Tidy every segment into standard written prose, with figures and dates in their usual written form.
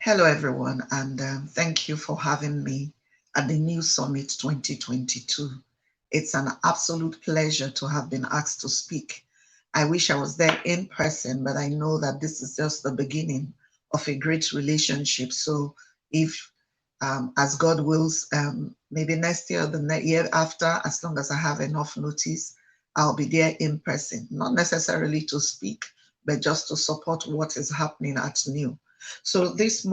Hello, everyone, and thank you for having me at the Nnew Summit 2022. It's an absolute pleasure to have been asked to speak. I wish I was there in person, but I know that this is just the beginning of a great relationship. So, if as God wills, maybe next year or the year after, as long as I have enough notice, I'll be there in person, not necessarily to speak, but just to support what is happening at Nnew. So this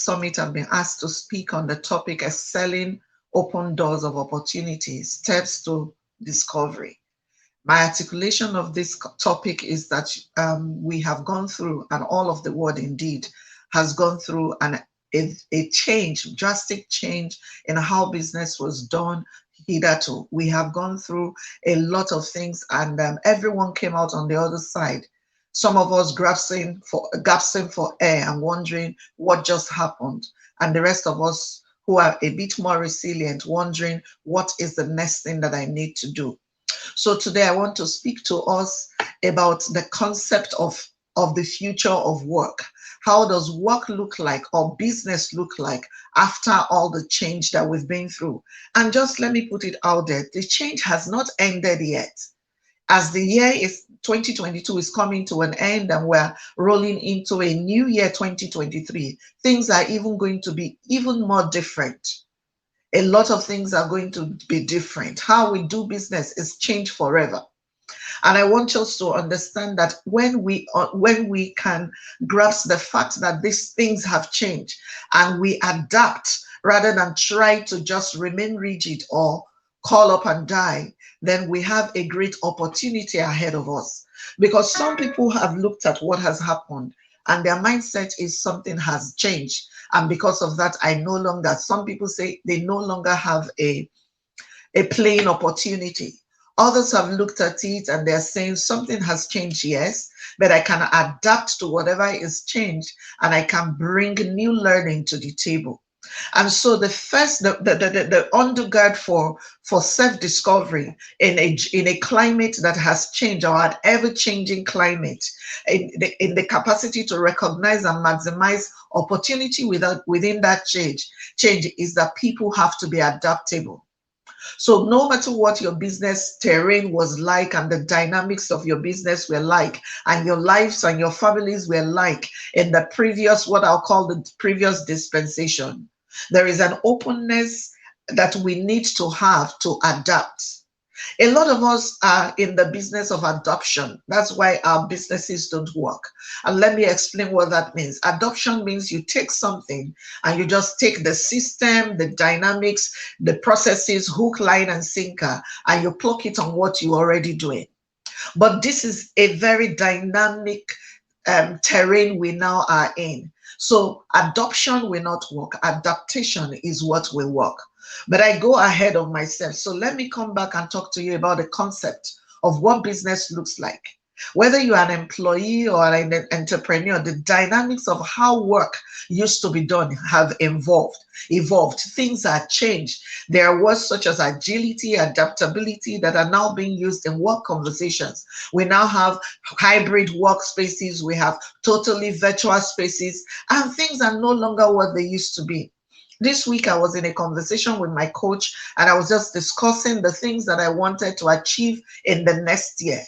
summit, I've been asked to speak on the topic excelling open doors of opportunity, steps to discovery. My articulation of this topic is that we have gone through, and all of the world indeed has gone through a change, drastic change in how business was done hitherto. We have gone through a lot of things, and everyone came out on the other side. Some of us gasping for air and wondering what just happened, and the rest of us who are a bit more resilient, wondering what is the next thing that I need to do. So today I want to speak to us about the concept of the future of work. How does work look like or business look like after all the change that we've been through? And just let me put it out there, the change has not ended yet. As the year is 2022 is coming to an end and we're rolling into a new year 2023, things are even going to be even more different. A lot of things are going to be different. How we do business is changed forever. And I want us to understand that when we can grasp the fact that these things have changed and we adapt rather than try to just remain rigid or call up and die, then we have a great opportunity ahead of us. Because some people have looked at what has happened and their mindset is something has changed. And because of that, some people say they no longer have a playing opportunity. Others have looked at it and they're saying something has changed, yes, but I can adapt to whatever is changed and I can bring new learning to the table. And so the undergird for self-discovery in a climate that has changed or an ever-changing climate, in the capacity to recognize and maximize opportunity within that change is that people have to be adaptable. So no matter what your business terrain was like and the dynamics of your business were like, and your lives and your families were like in the previous, what I'll call the previous dispensation, there is an openness that we need to have to adapt. A lot of us are in the business of adoption. That's why our businesses don't work. And let me explain what that means. Adoption means you take something and you just take the system, the dynamics, the processes, hook, line, and sinker, and you plug it on what you're already doing. But this is a very dynamic terrain we now are in. So adoption will not work. Adaptation is what will work. But I go ahead of myself. So let me come back and talk to you about the concept of what business looks like. Whether you are an employee or an entrepreneur, the dynamics of how work used to be done have evolved. Things are changed. There are words such as agility, adaptability that are now being used in work conversations. We now have hybrid workspaces, we have totally virtual spaces, and things are no longer what they used to be. This week, I was in a conversation with my coach, and I was just discussing the things that I wanted to achieve in the next year.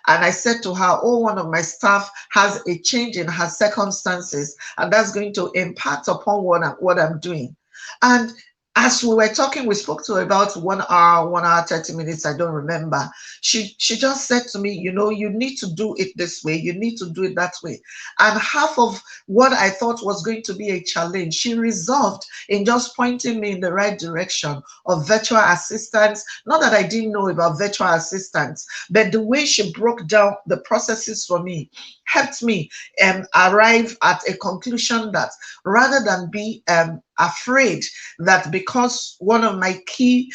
And I said to her, oh, one of my staff has a change in her circumstances, and that's going to impact upon what I'm doing. And as we were talking, we spoke to about 1 hour, 30 minutes, I don't remember. She just said to me, you need to do it this way, you need to do it that way. And half of what I thought was going to be a challenge, she resolved in just pointing me in the right direction of virtual assistants. Not that I didn't know about virtual assistants, but the way she broke down the processes for me helped me arrive at a conclusion that rather than be afraid that because one of my key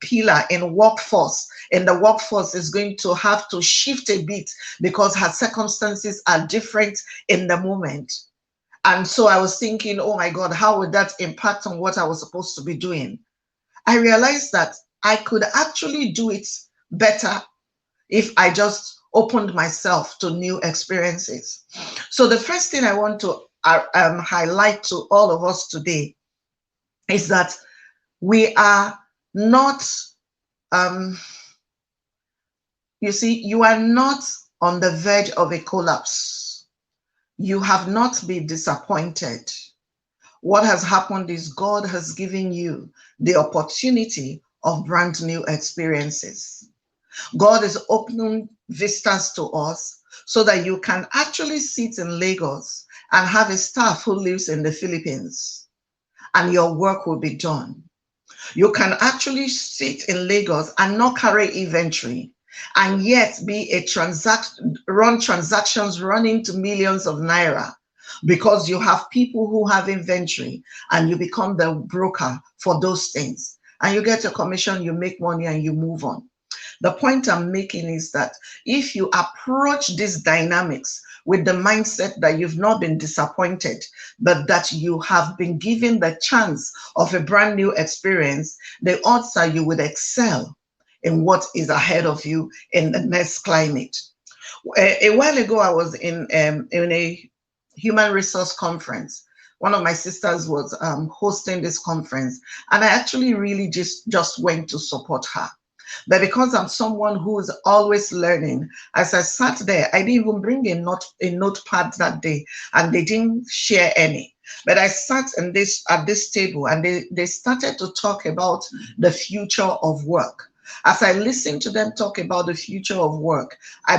pillar in the workforce is going to have to shift a bit because her circumstances are different in the moment. And so I was thinking, oh my God, how would that impact on what I was supposed to be doing? I realized that I could actually do it better if I just opened myself to new experiences. So the first thing I want to highlight to all of us today is that we are not, um, you see, you are not on the verge of a collapse. You have not been disappointed. What has happened is God has given you the opportunity of brand new experiences. God is opening vistas to us so that you can actually sit in Lagos and have a staff who lives in the Philippines and your work will be done. You can actually sit in Lagos and not carry inventory and yet be a run transactions running to millions of naira because you have people who have inventory and you become the broker for those things. And you get a commission, you make money and you move on. The point I'm making is that if you approach these dynamics with the mindset that you've not been disappointed, but that you have been given the chance of a brand new experience, the odds are you would excel in what is ahead of you in the next climate. A while ago, I was in a human resource conference. One of my sisters was hosting this conference, and I actually really just went to support her. But because I'm someone who is always learning, as I sat there, I didn't even bring a notepad that day, and they didn't share any. But I sat at this table, and they started to talk about the future of work. As I listened to them talk about the future of work, I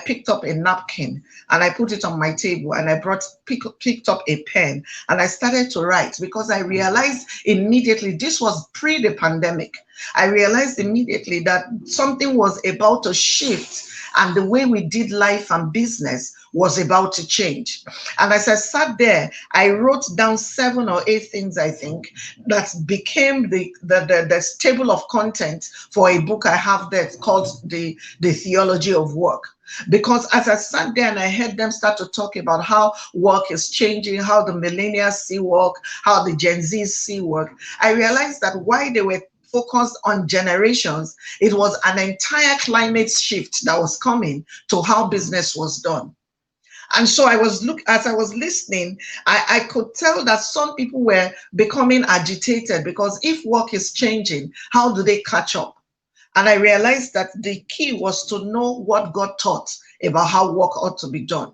picked up a napkin and I put it on my table, and I picked up a pen and I started to write because I realized immediately, this was pre the pandemic. I realized immediately that something was about to shift and the way we did life and business was about to change. And as I sat there, I wrote down 7 or 8 things, I think, that became the table of content for a book I have there called The Theology of Work. Because as I sat there and I heard them start to talk about how work is changing, how the millennials see work, how the Gen Zs see work, I realized that while they were focused on generations, it was an entire climate shift that was coming to how business was done. And so as I was listening, I could tell that some people were becoming agitated because if work is changing, how do they catch up? And I realized that the key was to know what God taught about how work ought to be done.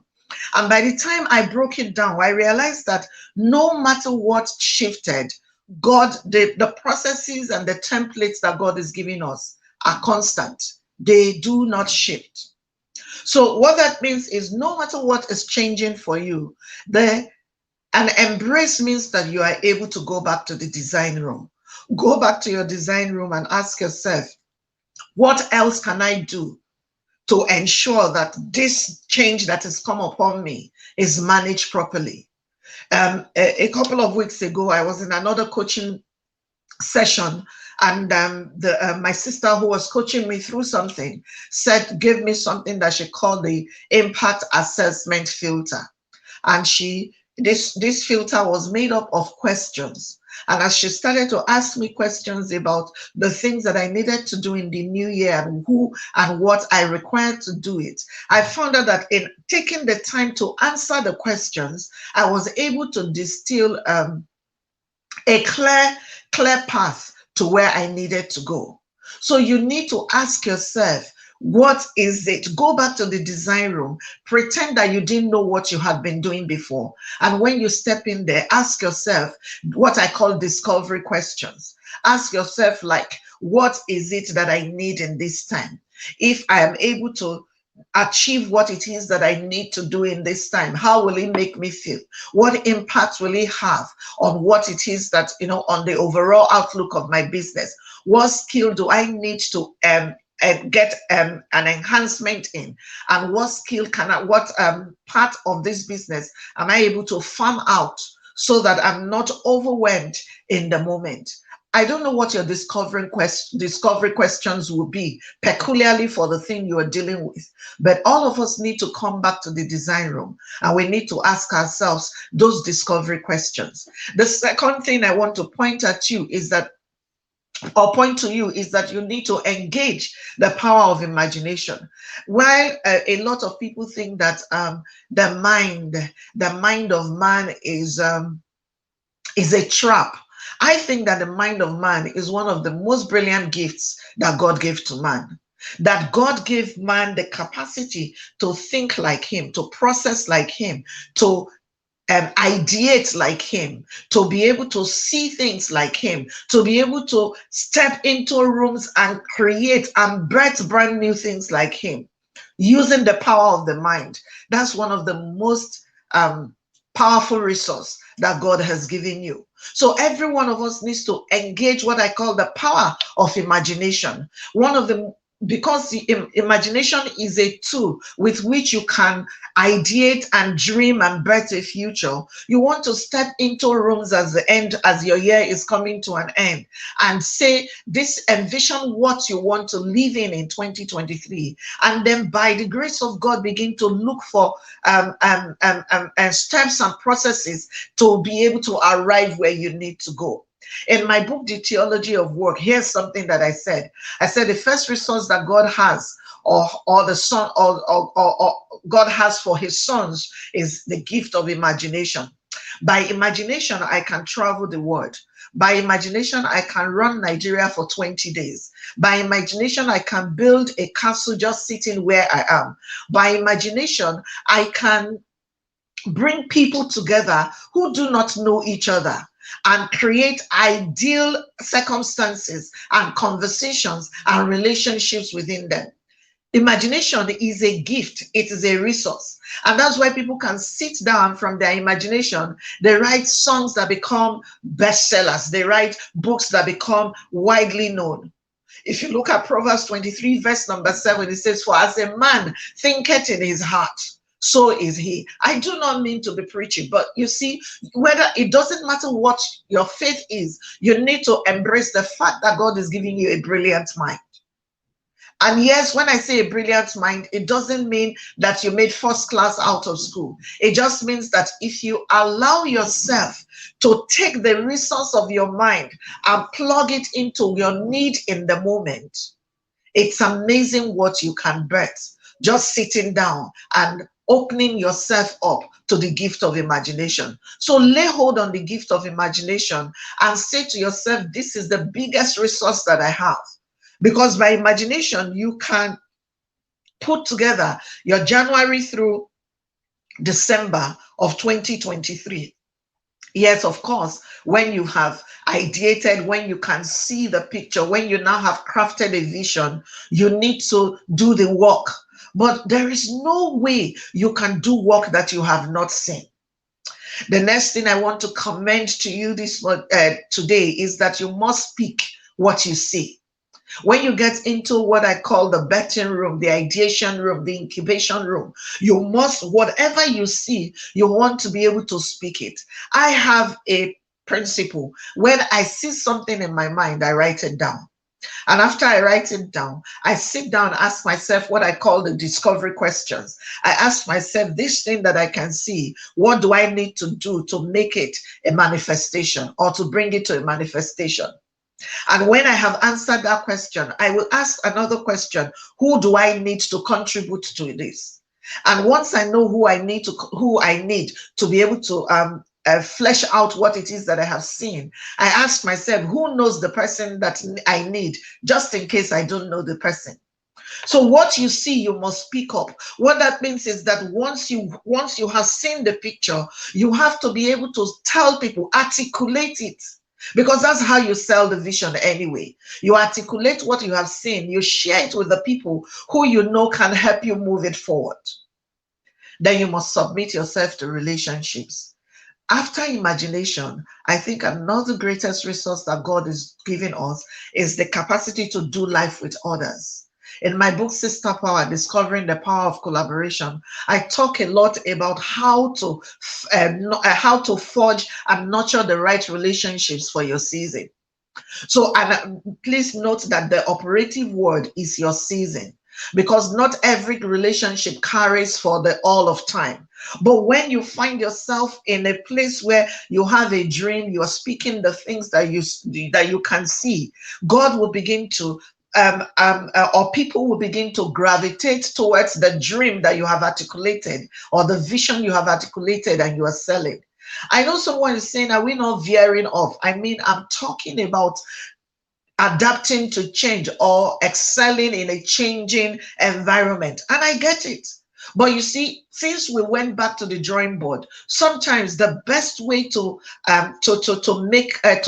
And by the time I broke it down, I realized that no matter what shifted, the processes and the templates that God is giving us are constant. They do not shift. So what that means is no matter what is changing for you, an embrace means that you are able to go back to the design room. Go back to your design room and ask yourself, what else can I do to ensure that this change that has come upon me is managed properly? A couple of weeks ago, I was in another coaching session, and my sister who was coaching me through something gave me something that she called the impact assessment filter. And this filter was made up of questions. And as she started to ask me questions about the things that I needed to do in the new year and who and what I required to do it, I found out that in taking the time to answer the questions, I was able to distill a clear path to where I needed to go. So you need to ask yourself, what is it? Go back to the design room, pretend that you didn't know what you had been doing before. And when you step in there, ask yourself what I call discovery questions. Ask yourself, like, what is it that I need in this time? If I am able to achieve what it is that I need to do in this time, how will it make me feel? What impact will it have on what it is that, on the overall outlook of my business? What skill do I need to get an enhancement in? And what part of this business am I able to farm out so that I'm not overwhelmed in the moment? I don't know what your discovery questions will be, peculiarly for the thing you are dealing with. But all of us need to come back to the design room and we need to ask ourselves those discovery questions. The second thing I want to point at you is that or point to you is that you need to engage the power of imagination. While a lot of people think that the mind, the mind of man is a trap. I think that the mind of man is one of the most brilliant gifts that God gave to man. That God gave man the capacity to think like him, to process like him, to ideate like him, to be able to see things like him, to be able to step into rooms and create and birth brand new things like him, using the power of the mind. That's one of the most powerful resource that God has given you. So every one of us needs to engage what I call the power of imagination. One of the Because the imagination is a tool with which you can ideate and dream and birth a future. You want to step into rooms as your year is coming to an end, and say this, envision what you want to live in 2023, and then by the grace of God begin to look for steps and processes to be able to arrive where you need to go. In my book, The Theology of Work, here's something that I said. I said the first resource that God has, or the son, or God has for his sons, is the gift of imagination. By imagination, I can travel the world. By imagination, I can run Nigeria for 20 days. By imagination, I can build a castle just sitting where I am. By imagination, I can bring people together who do not know each other and create ideal circumstances and conversations and relationships within them. Imagination is a gift, it is a resource. And that's why people can sit down from their imagination. They write songs that become bestsellers, they write books that become widely known. If you look at Proverbs 23, verse number 7, it says, "For as a man thinketh in his heart, so is he." I do not mean to be preachy, but you see, whether it doesn't matter what your faith is, you need to embrace the fact that God is giving you a brilliant mind. And yes, when I say a brilliant mind, it doesn't mean that you made first class out of school. It just means that if you allow yourself to take the resource of your mind and plug it into your need in the moment, it's amazing what you can birth just sitting down and opening yourself up to the gift of imagination. So lay hold on the gift of imagination and say to yourself, this is the biggest resource that I have. Because by imagination, you can put together your January through December of 2023. Yes, of course, when you have ideated, when you can see the picture, when you now have crafted a vision, you need to do the work. But there is no way you can do work that you have not seen. The next thing I want to commend to you today is that you must speak what you see. When you get into what I call the betting room, the ideation room, the incubation room, you must, whatever you see, you want to be able to speak it. I have a principle. When I see something in my mind, I write it down. And after I write it down, I sit down and ask myself what I call the discovery questions. I ask myself, this thing that I can see, what do I need to do to make it a manifestation or to bring it to a manifestation? And when I have answered that question, I will ask another question: who do I need to contribute to this? And once I know who I need to be able to flesh out what it is that I have seen, I ask myself, who knows the person that I need, just in case I don't know the person. So what you see, you must speak up. What that means is that once you have seen the picture, you have to be able to tell people, articulate it. Because that's how you sell the vision anyway. You articulate what you have seen, you share it with the people who you know can help you move it forward. Then you must submit yourself to relationships. After imagination, I think another greatest resource that God is giving us is the capacity to do life with others. In my book, Sister Power, Discovering the Power of Collaboration, I talk a lot about how to forge and nurture the right relationships for your season. So, and please note that the operative word is your season. because not every relationship carries for the all of time. But when you find yourself in a place where you have a dream, you are speaking the things that you can see, God will begin to or people will begin to gravitate towards the dream that you have articulated or the vision you have articulated and you are selling. I know someone is saying, are we not veering off? I mean, I'm talking about adapting to change or excelling in a changing environment. And I get it. But you see, since we went back to the drawing board, sometimes the best way to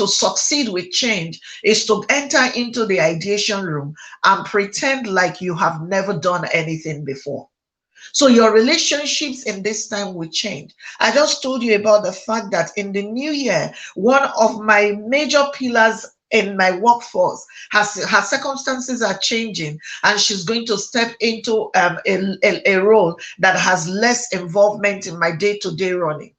succeed with change is to enter into the ideation room and pretend like you have never done anything before. So your relationships in this time will change. I just told you about the fact that in the new year, one of my major pillars in my workforce, her circumstances are changing, and she's going to step into a role that has less involvement in my day-to-day running.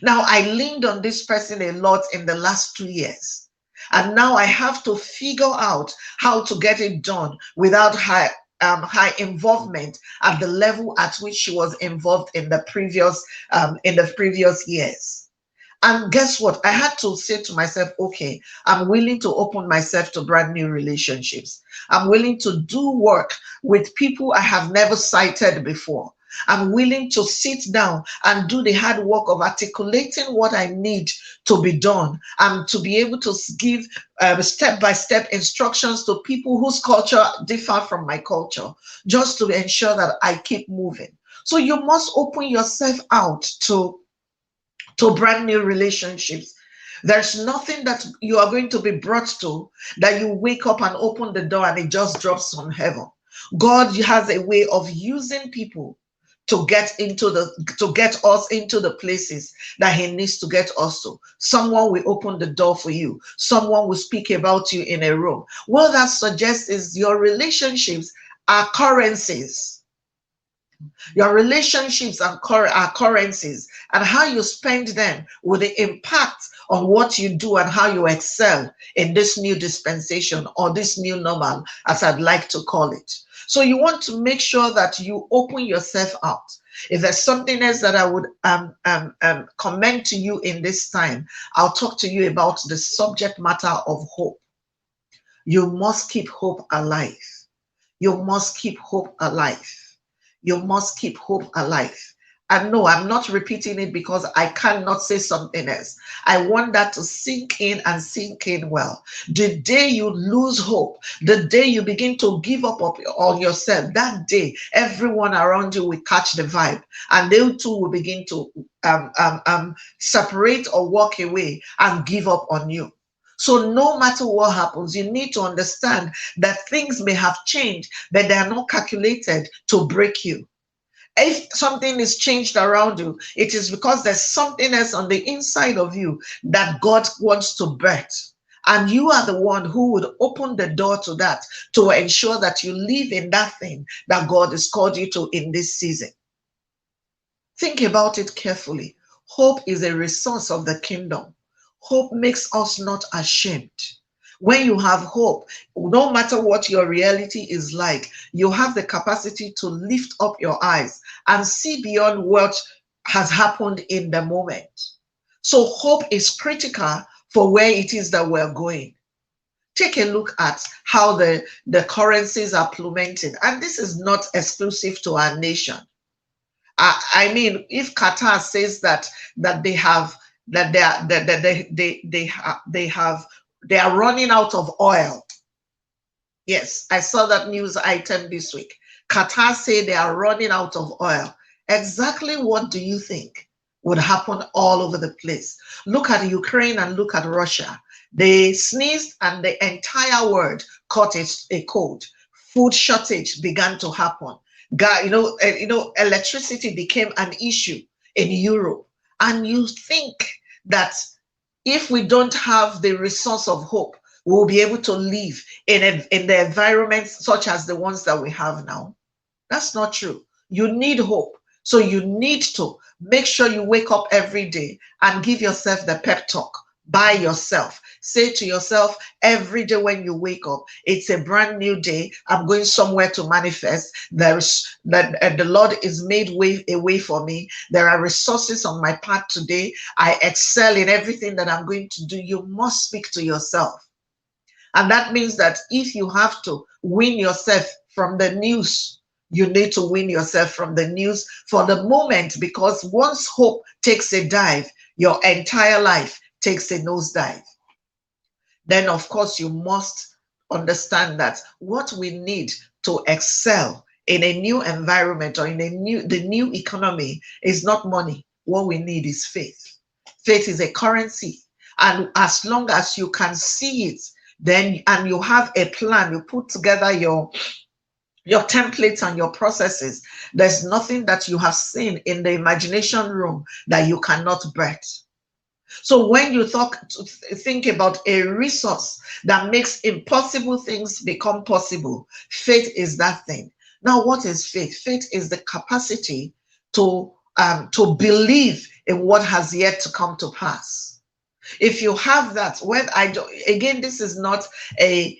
Now, I leaned on this person a lot in the last 2 years. And now I have to figure out how to get it done without her involvement at the level at which she was involved in the previous years. And guess what? I had to say to myself, okay, I'm willing to open myself to brand new relationships. I'm willing to do work with people I have never sighted before. I'm willing to sit down and do the hard work of articulating what I need to be done and to be able to give step-by-step instructions to people whose culture differ from my culture, just to ensure that I keep moving. So you must open yourself out to brand new relationships. There's nothing that you are going to be brought to that you wake up and open the door and it just drops from heaven. God has a way of using people to get us into the places that he needs to get us to. Someone will open the door for you. Someone will speak about you in a room. What that suggests is your relationships are currencies. Your relationships are currencies, and how you spend them will impact on what you do and how you excel in this new dispensation, or this new normal, as I'd like to call it. So you want to make sure that you open yourself out. If there's something else that I would commend to you in this time, I'll talk to you about the subject matter of hope. You must keep hope alive. You must keep hope alive. You must keep hope alive. And no, I'm not repeating it because I cannot say something else. I want that to sink in and sink in well. The day you lose hope, the day you begin to give up on yourself, that day everyone around you will catch the vibe, and they too will begin to separate or walk away and give up on you. So no matter what happens, you need to understand that things may have changed, but they are not calculated to break you. If something is changed around you, it is because there's something else on the inside of you that God wants to birth. And you are the one who would open the door to that, to ensure that you live in that thing that God has called you to in this season. Think about it carefully. Hope is a resource of the kingdom. Hope makes us not ashamed. When you have hope, no matter what your reality is like, you have the capacity to lift up your eyes and see beyond what has happened in the moment. So hope is critical for where it is that we're going. Take a look at how the currencies are plummeting. And this is not exclusive to our nation. I mean, if Qatar says that they have that they are running out of oil. Yes, I saw that news item this week. Qatar say they are running out of oil. Exactly what do you think would happen all over the place? Look at Ukraine and look at Russia. They sneezed and the entire world caught a cold. Food shortage began to happen. Electricity became an issue in Europe. And you think that if we don't have the resource of hope, we'll be able to live in the environments such as the ones that we have now? That's not true. You need hope. So you need to make sure you wake up every day and give yourself the pep talk. by yourself. Say to yourself every day when you wake up, it's a brand new day. I'm going somewhere to manifest. There is that the Lord is made way a way for me. There are resources on my path today. I excel in everything that I'm going to do. You must speak to yourself. And that means that if you have to win yourself from the news, you need to win yourself from the news for the moment, because once hope takes a dive, your entire life takes a nosedive. Then, of course, you must understand that what we need to excel in a new environment or in the new economy is not money. What we need is faith. Faith is a currency. And as long as you can see it, then and you have a plan, you put together your templates and your processes, there's nothing that you have seen in the imagination room that you cannot birth. So when you think about a resource that makes impossible things become possible, faith is that thing. Now, what is faith? Faith is the capacity to believe in what has yet to come to pass. If you have that, when I do, again, this is not a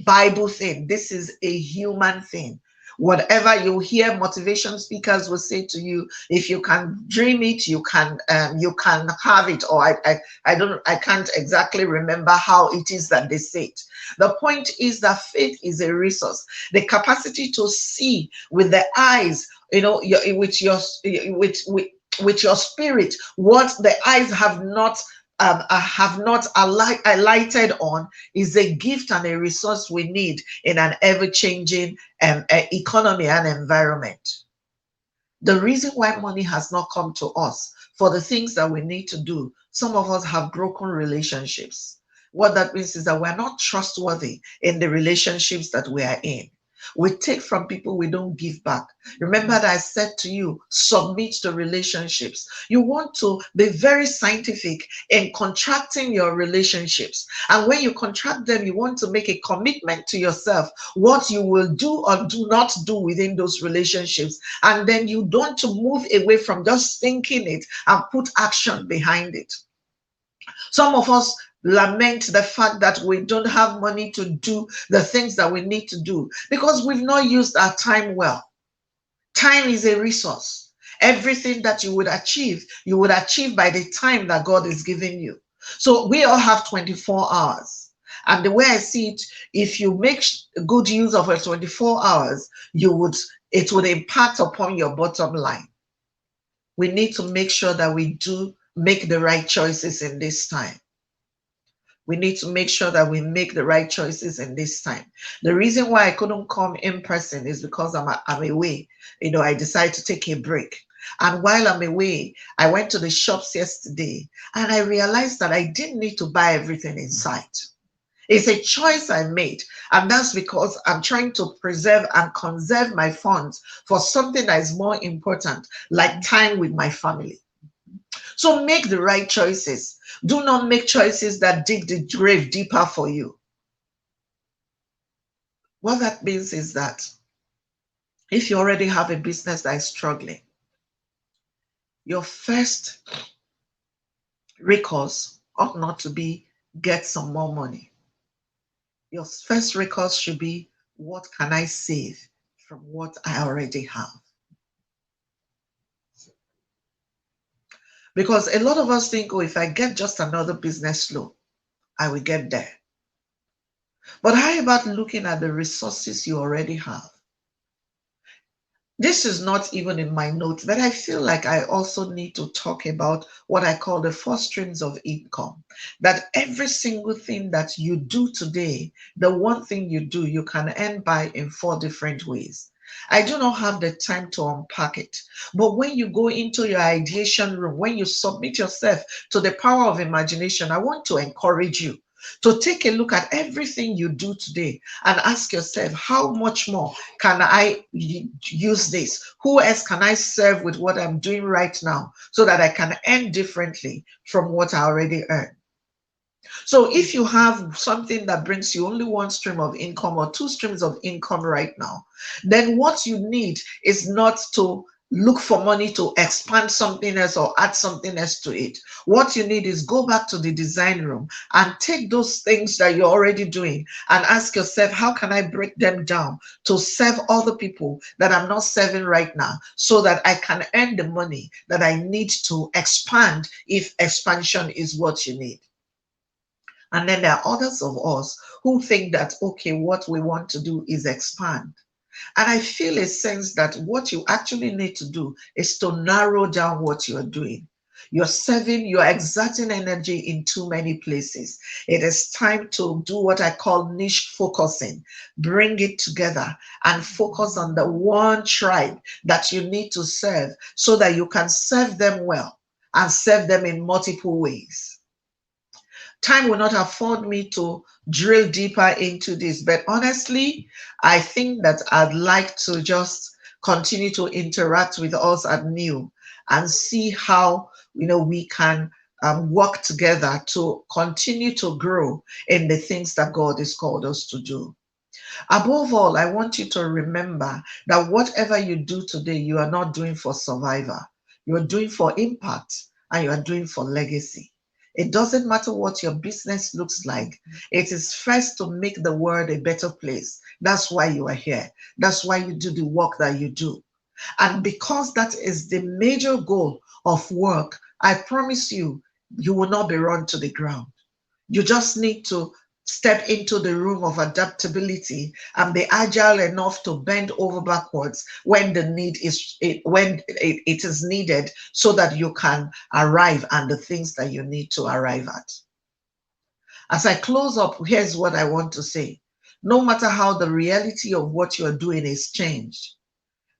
Bible thing. This is a human thing. Whatever you hear, motivation speakers will say to you, if you can dream it, you can have it. Or I can't exactly remember how it is that they say it. The point is that faith is a resource, the capacity to see with the eyes, with your spirit, what the eyes have not alighted on, is a gift and a resource we need in an ever-changing economy and environment. The reason why money has not come to us for the things that we need to do, some of us have broken relationships. What that means is that we're not trustworthy in the relationships that we are in. We take from people, we don't give back. Remember that I said to you, submit to relationships. You want to be very scientific in contracting your relationships. And when you contract them, you want to make a commitment to yourself, what you will do or do not do within those relationships. And then you don't to move away from just thinking it and put action behind it. Some of us lament the fact that we don't have money to do the things that we need to do because we've not used our time well. Time is a resource. Everything that you would achieve by the time that God is giving you. So we all have 24 hours. And the way I see it, if you make good use of a 24 hours, it would impact upon your bottom line. We need to make sure that we do make the right choices in this time. We need to make sure that we make the right choices in this time. The reason why I couldn't come in person is because I'm away. I decided to take a break. And while I'm away, I went to the shops yesterday and I realized that I didn't need to buy everything in sight. It's a choice I made. And that's because I'm trying to preserve and conserve my funds for something that is more important, like time with my family. So make the right choices. Do not make choices that dig the grave deeper for you. What that means is that if you already have a business that is struggling, your first recourse ought not to be get some more money. Your first recourse should be, what can I save from what I already have? Because a lot of us think, oh, if I get just another business loan, I will get there. But how about looking at the resources you already have? This is not even in my notes, but I feel like I also need to talk about what I call the 4 streams of income. That every single thing that you do today, the one thing you do, you can earn by in 4 different ways. I do not have the time to unpack it. But when you go into your ideation room, when you submit yourself to the power of imagination, I want to encourage you to take a look at everything you do today and ask yourself, how much more can I use this? Who else can I serve with what I'm doing right now so that I can earn differently from what I already earn? So if you have something that brings you only 1 stream of income or 2 streams of income right now, then what you need is not to look for money to expand something else or add something else to it. What you need is go back to the design room and take those things that you're already doing and ask yourself, how can I break them down to serve other people that I'm not serving right now so that I can earn the money that I need to expand if expansion is what you need. And then there are others of us who think that, okay, what we want to do is expand. And I feel a sense that what you actually need to do is to narrow down what you're doing. You're serving, you're exerting energy in too many places. It is time to do what I call niche focusing. Bring it together and focus on the one tribe that you need to serve so that you can serve them well and serve them in multiple ways. Time will not afford me to drill deeper into this, but honestly, I think that I'd like to just continue to interact with us at Nnew and see how we can work together to continue to grow in the things that God has called us to do. Above all, I want you to remember that whatever you do today, you are not doing for survivor. You are doing for impact and you are doing for legacy. It doesn't matter what your business looks like. It is first to make the world a better place. That's why you are here. That's why you do the work that you do. And because that is the major goal of work, I promise you, you will not be run to the ground. You just need to step into the room of adaptability and be agile enough to bend over backwards when it is needed so that you can arrive at the things that you need to arrive at. As I close up, here's what I want to say. No matter how the reality of what you're doing is changed,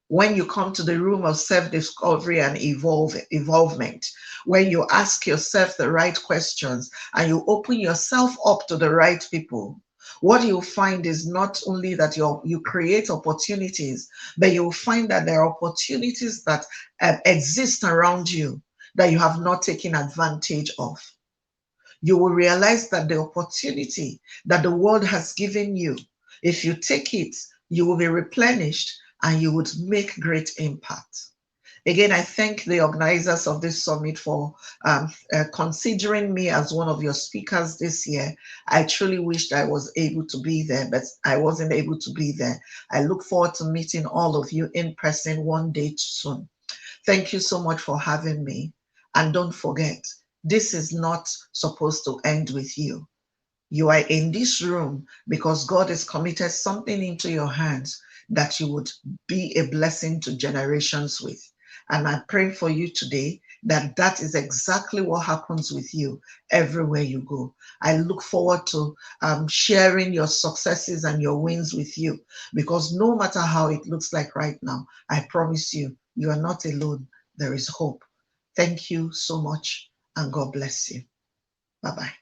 when you come to the room of self-discovery and evolvement, when you ask yourself the right questions and you open yourself up to the right people, what you'll find is not only that you create opportunities, but you'll find that there are opportunities that exist around you that you have not taken advantage of. You will realize that the opportunity that the world has given you, if you take it, you will be replenished and you would make great impact. Again, I thank the organizers of this summit for considering me as one of your speakers this year. I truly wished I was able to be there, but I wasn't able to be there. I look forward to meeting all of you in person one day soon. Thank you so much for having me. And don't forget, this is not supposed to end with you. You are in this room because God has committed something into your hands that you would be a blessing to generations with. And I pray for you today that that is exactly what happens with you everywhere you go. I look forward to sharing your successes and your wins with you because no matter how it looks like right now, I promise you, you are not alone. There is hope. Thank you so much and God bless you. Bye-bye.